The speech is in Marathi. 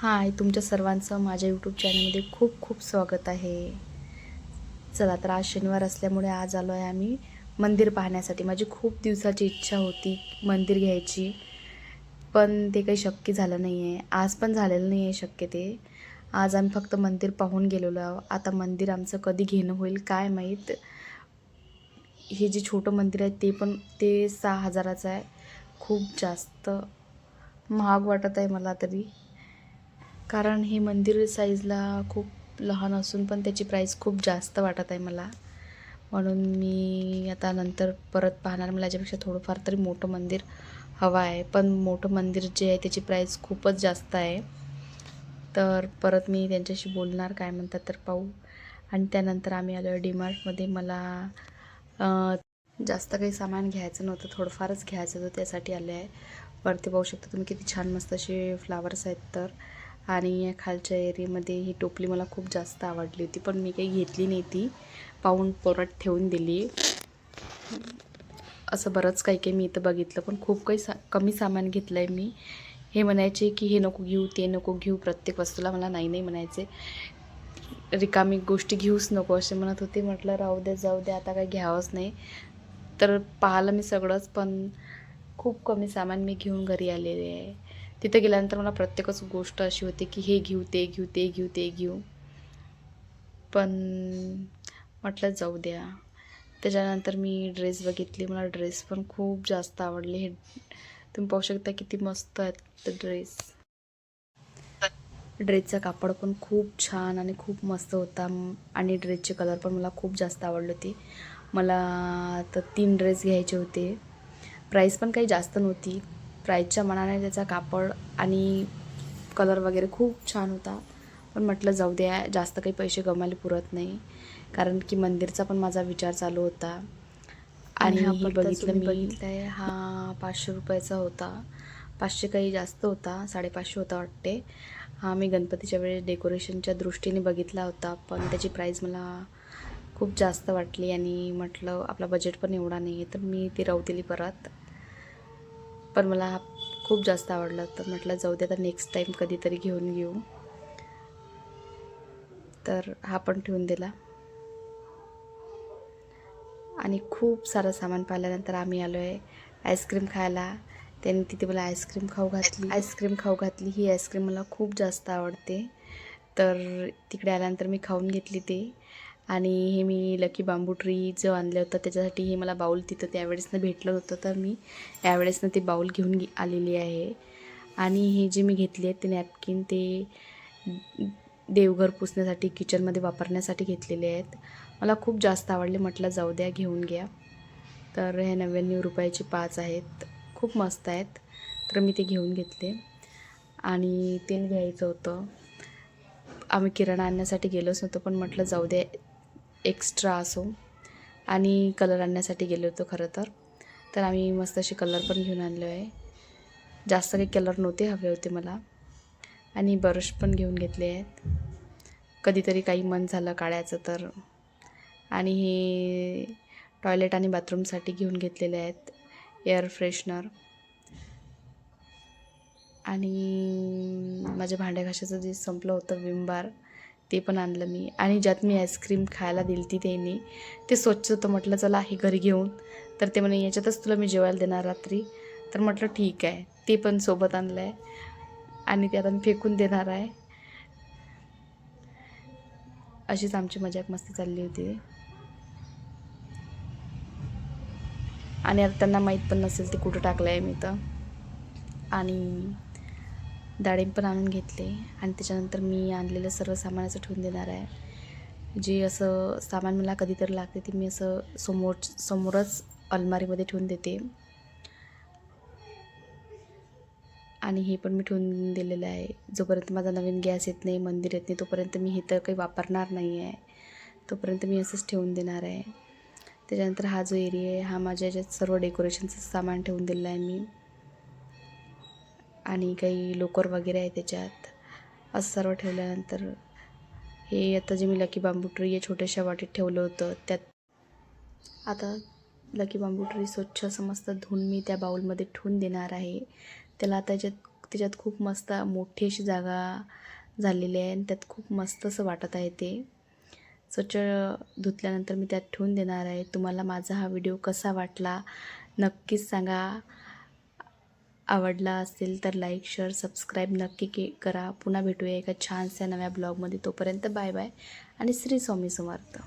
हाय, तुमच्या सर्वांचं माझ्या यूट्यूब चॅनलमध्ये खूप खूप स्वागत आहे. चला तर आज शनिवार असल्यामुळे आज आलो आहे आम्ही मंदिर पाहण्यासाठी. माझी खूप दिवसाची इच्छा होती मंदिर घ्यायची, पण ते काही शक्य झालं नाही आहे. आज पण झालेलं नाही आहे शक्य ते. आज आम्ही फक्त मंदिर पाहून गेलेलो आहोत. आता मंदिर आमचं कधी घेणं होईल काय माहीत. हे जे छोटं मंदिर आहे ते 6,000चं आहे. खूप जास्त महाग वाटत आहे मला तरी. कारण हे मंदिर साईजला खूप लहान असून पण त्याची प्राईस खूप जास्त वाटत आहे मला. म्हणून मी आता नंतर परत पाहणार. मला याच्यापेक्षा थोडंफार तरी मोठं मंदिर हवं आहे, पण मोठं मंदिर जे आहे त्याची प्राईस खूपच जास्त आहे. तर परत मी त्यांच्याशी बोलणार, काय म्हणतात तर पाहू. आणि त्यानंतर आम्ही आलो डीमार्टमध्ये. मला जास्त काही सामान घ्यायचं नव्हतं, थोडंफारच घ्यायचं होतं, त्यासाठी आले आहे. वरती पाहू शकता तुम्ही किती छान मस्त असे फ्लावर्स आहेत. तर आणि खालच्या एरियामध्ये ही टोपली मला खूप जास्त आवडली होती, पण मी काही घेतली नाही. ती पाहून परत ठेवून दिली. असं बरंच काही मी इथं बघितलं, पण खूप काही कमी सामान घेतलं आहे मी. हे म्हणायचे की हे नको घेऊ, ते नको घेऊ, प्रत्येक वस्तूला मला नाही नाही म्हणायचे. रिकामी गोष्टी घेऊच नको असे म्हणत होते. म्हटलं राहू दे, जाऊ दे, आता काही घ्यावंच नाही. तर पाहिलं मी सगळंच, पण खूप कमी सामान मी घेऊन घरी आलेले आहे. तिथे गेल्यानंतर मला प्रत्येकच गोष्ट अशी होती की हे घेऊ, ते घेऊ, ते घेऊ, ते घेऊ, पण म्हटलं जाऊ द्या. त्याच्यानंतर मी ड्रेस बघितली. मला ड्रेस पण खूप जास्त आवडले. हे तुम्ही पाहू शकता किती मस्त आहेत ड्रेस. ड्रेसचा कापड पण खूप छान आणि खूप मस्त होता. आणि ड्रेसचे कलर पण मला खूप जास्त आवडले होते. मला तर 3 ड्रेस घ्यायचे होते. प्राईस पण काही जास्त नव्हती. प्राईसच्या मानाने त्याचा कापड आणि कलर वगैरे खूप छान होता. पण म्हटलं जाऊ द्या, जास्त काही पैसे गमायला पुरत नाही, कारण की मंदिरचा पण माझा विचार चालू होता. आणि हे बघितलं मी बघितलं हा 500 रुपयाचा होता. 500 काही जास्त होता, 550 होता वाटते. हा मी गणपतीच्या वेळेस डेकोरेशनच्या दृष्टीने बघितला होता, पण त्याची प्राईस मला खूप जास्त वाटली. आणि म्हटलं आपला बजेट पण एवढा नाही आहे, तर मी ती राहू दिली परत. पण मला हा खूप जास्त आवडला, तर म्हटलं जाऊ दे, आता नेक्स्ट टाईम कधीतरी घेऊन घेऊ. तर हा पण ठेवून दिला. आणि खूप सारं सामान पाहिल्यानंतर आम्ही आलो आहे आईस्क्रीम खायला. त्यांनी तिथे मला आईस्क्रीम खाऊ घातली. ही आईस्क्रीम मला खूप जास्त आवडते. तर तिकडे आल्यानंतर मी खाऊन घेतली ते. आणि हे मी लकी बांबू ट्री जो आणलं होतं त्याच्यासाठी हे मला बाऊल तिथं त्यावेळेसनं भेटलं होतं, तर मी यावेळेसनं ते बाऊल घेऊन आलेली आहे. आणि हे जे मी घेतले आहेत ते नॅपकिन, ते देवघर पुसण्यासाठी किचनमध्ये वापरण्यासाठी घेतलेले आहेत. मला खूप जास्त आवडले. म्हटलं जाऊ द्या, घेऊन घ्या. तर हे 99 रुपयाचे 5 आहेत. खूप मस्त आहेत. तर मी ते घेऊन घेतले. आणि तेल घ्यायचं होतं. आम्ही किराणा आणण्यासाठी गेलोच नव्हतो, पण म्हटलं जाऊ दे, एक्स्ट्रा असो. आणि कलर आणण्यासाठी गेलो होतो खरं तर. तर आम्ही मस्त असे कलर पण घेऊन आणले आहे. जास्त काही कलर नव्हते हवे होते मला. आणि ब्रश पण घेऊन घेतले आहेत, कधीतरी काही मन झालं काढायचं तर. आणि हे टॉयलेट आणि बाथरूमसाठी घेऊन घेतलेले आहेत एअर फ्रेशनर. आणि माझ्या भांड्या घासाचं जे संपलं होतं विम बार, ते पण आणलं मी. आणि ज्यात मी आईस्क्रीम खायला दिली ती त्यांनी, ते स्वच्छ होतं. म्हटलं चला हे घरी घेऊन. तर ते म्हणे याच्यातच तुला मी जेवायला देणार रात्री. तर म्हटलं ठीक आहे, ते पण सोबत आणलं आहे. आणि ते आता मी फेकून देणार आहे. अशीच आमची मजाक मस्ती चालली होती. आणि आता त्यांना माहीत पण नसेल ते कुठं टाकलं आहे मी तर. आणि डाळिंब पण आणून घेतले. आणि त्याच्यानंतर मी आणलेलं सर्व सामानाचं ठेवून देणार आहे. जे असं सामान मला कधीतरी लागते ते मी असं समोरच अलमारीमध्ये ठेवून देते. आणि हे पण मी ठेवून दिलेलं आहे. जोपर्यंत माझा नवीन गॅस येत नाही, मंदिर येत नाही, तोपर्यंत मी हे तर काही वापरणार नाही आहे. तोपर्यंत मी असंच ठेवून देणार आहे. त्याच्यानंतर हा जो एरिया आहे, हा माझ्या याच्यात सर्व डेकोरेशनचं सामान ठेवून दिलेलं आहे मी. आणि काही लोकर वगैरे आहे त्याच्यात. असं सर्व ठेवल्यानंतर हे आता जे मी लकी बांबू ट्री या छोट्याशा वाटीत ठेवलं होतं, त्यात आता लकी बांबू ट्री स्वच्छ असं मस्त धुवून मी त्या बाऊलमध्ये ठेवून देणार आहे. त्याला आता याच्यात त्याच्यात खूप मस्त मोठी अशी जागा झालेली आहे आणि त्यात खूप मस्त असं वाटत आहे ते. स्वच्छ धुतल्यानंतर मी त्यात ठेवून देणार आहे. तुम्हाला माझा हा व्हिडिओ कसा वाटला नक्कीच सांगा. आवडला असेल तर लाईक, शेअर, सबस्क्राईब नक्की करा. पुन्हा भेटूया एका छानशा नव्या ब्लॉगमध्ये. तोपर्यंत बाय बाय आणि श्री स्वामी समर्थ.